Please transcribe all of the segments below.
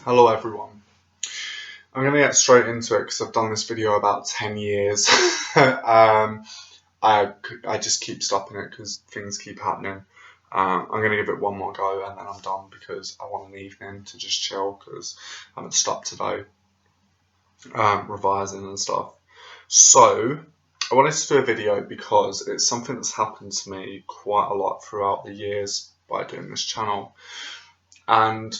Hello everyone. I'm going to get straight into it because I've done this video about 10 years. I just keep stopping it because things keep happening. I'm going to give it one more go and then I'm done because I want an evening to just chill because I haven't stopped today revising and stuff. So I wanted to do a video because it's something that's happened to me quite a lot throughout the years by doing this channel. And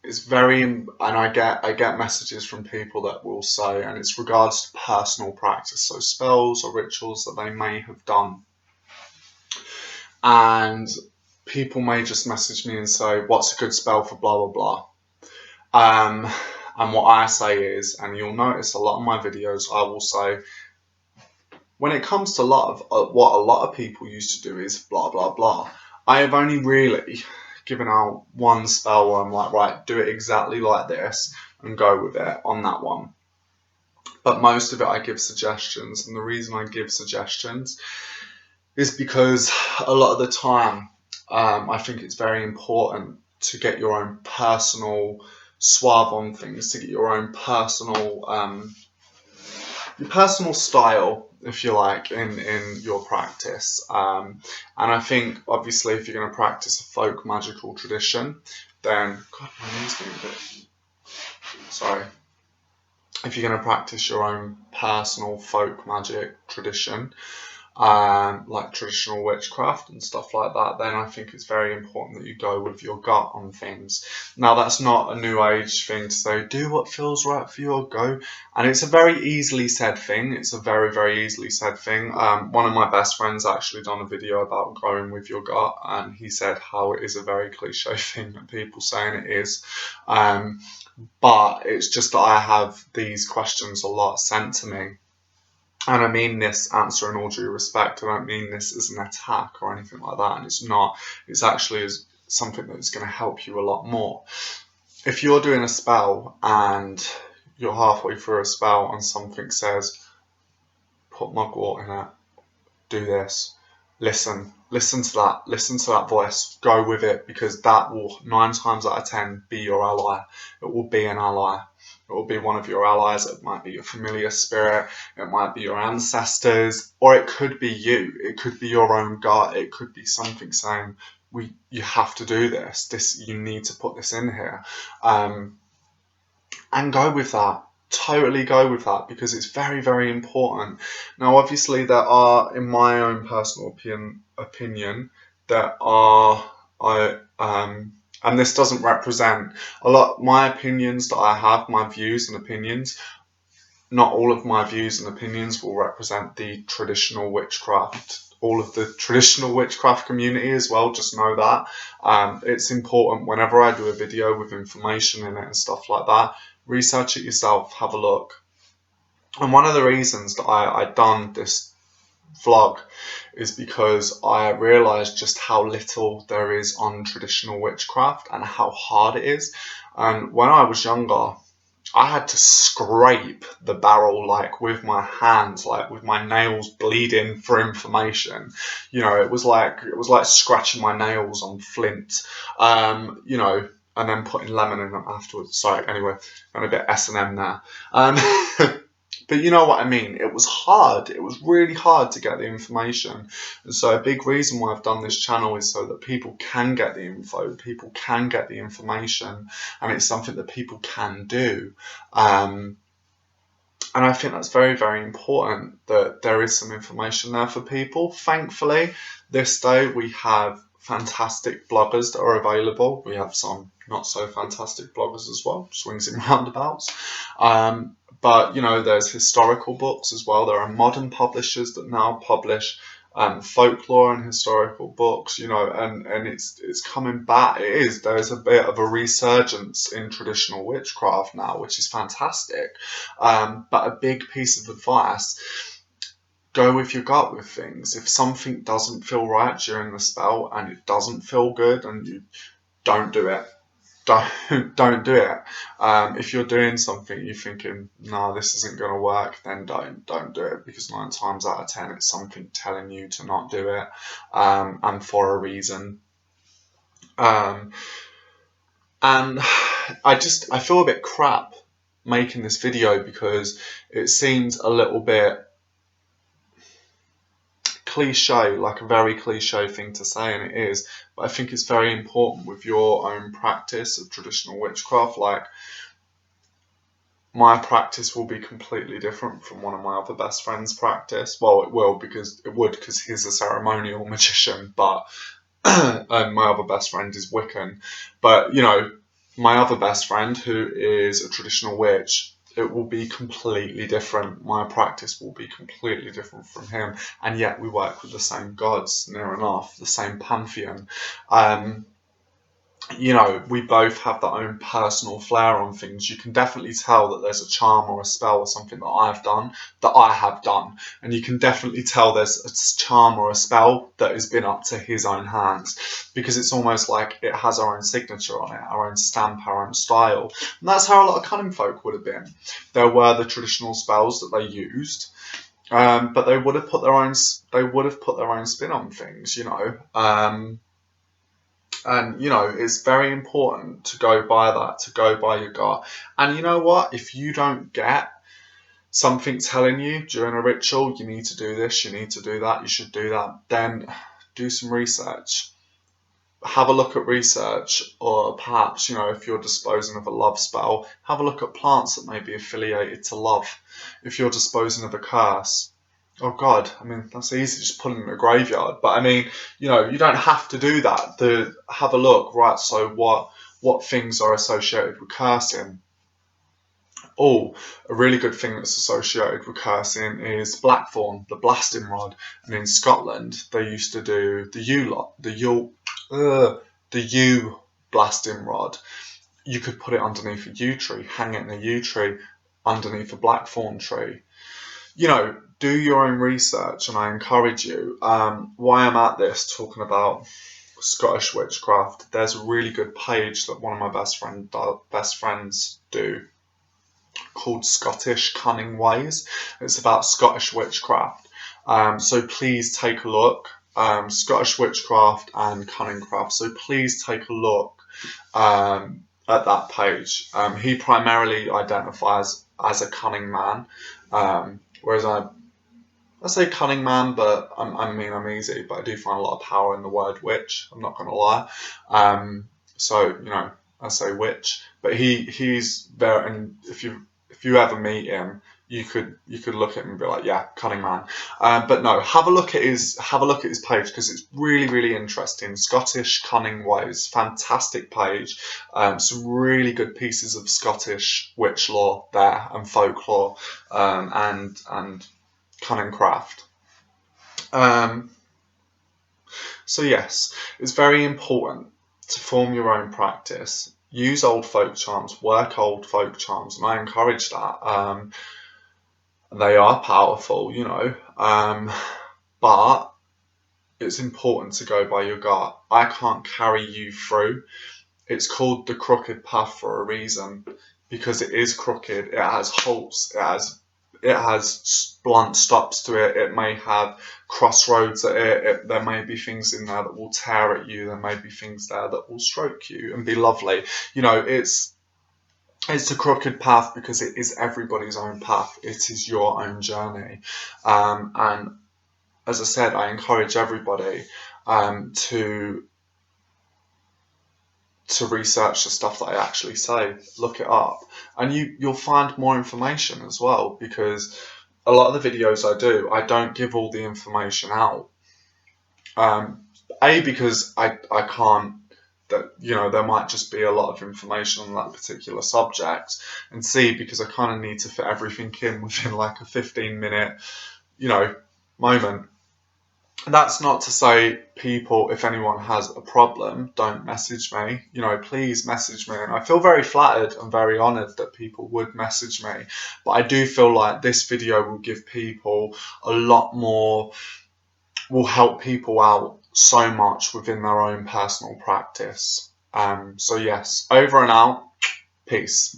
it's very, and I get messages from people that will say, and it's regards to personal practice, so spells or rituals that they may have done, and people may just message me and say, "What's a good spell for blah blah blah?" And what I say is, and you'll notice a lot of my videos, I will say, when it comes to what a lot of people used to do is blah blah blah. I have only really given out one spell where I'm like, right, do it exactly like this and go with it on that one. But most of it I give suggestions, and the reason I give suggestions is because a lot of the time I think it's very important to get your own personal suave on things, to get your own personal style, if you like, in your practice. And I think, obviously, if you're going to practice a folk magical tradition, then, God, my knee's getting a bit, sorry. If you're going to practice your own personal folk magic tradition, like traditional witchcraft and stuff like that, then I think it's very important that you go with your gut on things. Now, that's not a new age thing to say, do what feels right for you or go. And it's a very easily said thing. It's a very, very easily said thing. One of my best friends actually done a video about going with your gut, and he said how it is a very cliche thing that people saying it is. But it's just that I have these questions a lot sent to me. And I mean this answer in all due respect. I don't mean this as an attack or anything like that. And it's not. It's actually something that's going to help you a lot more. If you're doing a spell and you're halfway through a spell and something says, put mugwort in it, do this, listen to that voice, go with it, because that will 9 times out of 10 be your ally. It will be an ally. It will be one of your allies. It might be your familiar spirit. It might be your ancestors, or it could be you. It could be your own gut. It could be something saying, you have to do this. You need to put this in here, and go with that. Totally go with that, because it's very, very important. Now, obviously, there are, in my own personal opinion, and this doesn't represent a lot my opinions that I have, my views and opinions. Not all of my views and opinions will represent the traditional witchcraft, all of the traditional witchcraft community as well. Just know that. It's important whenever I do a video with information in it and stuff like that, research it yourself, have a look. And one of the reasons that I done this vlog is because I realised just how little there is on traditional witchcraft and how hard it is. And when I was younger, I had to scrape the barrel like with my hands, like with my nails bleeding for information. You know, it was like scratching my nails on flint. You know, and then putting lemon in them afterwards. Sorry, anyway, I'm a bit S&M there. But you know what I mean. It was hard. It was really hard to get the information. And so a big reason why I've done this channel is so that people can get the info, people can get the information, and it's something that people can do. And I think that's very, very important that there is some information there for people. Thankfully, this day we have fantastic bloggers that are available. We have some not so fantastic bloggers as well, swings and roundabouts. But, you know, there's historical books as well. There are modern publishers that now publish folklore and historical books, you know, and it's coming back. There's a bit of a resurgence in traditional witchcraft now, which is fantastic. But a big piece of advice, go with your gut with things. If something doesn't feel right during the spell and it doesn't feel good, and you don't do it. Don't do it. If you're doing something you're thinking, no, this isn't going to work, then don't do it, because 9 times out of 10 it's something telling you to not do it, and for a reason. And I feel a bit crap making this video because it seems a little bit cliche, like a very cliche thing to say, and it is, but I think it's very important with your own practice of traditional witchcraft. Like, my practice will be completely different from one of my other best friends' practice. Well, it will, because he's a ceremonial magician, but and my other best friend is Wiccan. But, you know, my other best friend, who is a traditional witch, it will be completely different. My practice will be completely different from him, and yet we work with the same gods, near enough, the same pantheon. You know, we both have our own personal flair on things. You can definitely tell that there's a charm or a spell or something that I have done, and you can definitely tell there's a charm or a spell that has been up to his own hands, because it's almost like it has our own signature on it, our own stamp, our own style. And that's how a lot of cunning folk would have been. There were the traditional spells that they used, but they would have put their own spin on things, you know. And, you know, it's very important to go by that, to go by your gut. And you know what? If you don't get something telling you during a ritual, you need to do this, you need to do that, you should do that, then do some research. Have a look at research, or perhaps, you know, if you're disposing of a love spell, have a look at plants that may be affiliated to love. If you're disposing of a curse, oh God, I mean, that's easy, just put it in a graveyard. But I mean, you know, you don't have to do that. Have a look, right? So what things are associated with cursing? Oh, a really good thing that's associated with cursing is blackthorn, the blasting rod. And in Scotland, they used to do the yew blasting rod. You could put it underneath a yew tree, hang it in a yew tree, underneath a blackthorn tree. You know, do your own research, and I encourage you. Why I'm at this, talking about Scottish witchcraft, there's a really good page that one of my best friends do, called Scottish Cunning Ways. It's about Scottish witchcraft. So please take a look. Scottish witchcraft and cunning craft. So please take a look at that page. He primarily identifies as a cunning man. Whereas I say cunning man, but I'm easy, but I do find a lot of power in the word witch. I'm not going to lie. So, you know, I say witch, but he's very, and if you ever meet him, you could look at him and be like, yeah, cunning man. But no, have a look at his page, because it's really, really interesting. Scottish Cunning Ways, fantastic page. Some really good pieces of Scottish witch lore there, and folklore, and cunning craft. So yes, it's very important to form your own practice. Use old folk charms, work old folk charms, and I encourage that. They are powerful, you know, but it's important to go by your gut. I can't carry you through. It's called the crooked path for a reason, because it is crooked. It has halts. It has blunt stops to it. It may have crossroads at it. There may be things in there that will tear at you. There may be things there that will stroke you and be lovely. You know, it's a crooked path because it is everybody's own path. It is your own journey. And as I said, I encourage everybody to research the stuff that I actually say. Look it up, and you'll find more information as well, because a lot of the videos I do, I don't give all the information out. Because I can't, that, you know, there might just be a lot of information on that particular subject, and C, because I kind of need to fit everything in within like a 15-minute, you know, moment. That's not to say, people, if anyone has a problem, don't message me. You know, please message me. And I feel very flattered and very honoured that people would message me. But I do feel like this video will give people a lot more, will help people out so much within their own personal practice. So yes, over and out. Peace.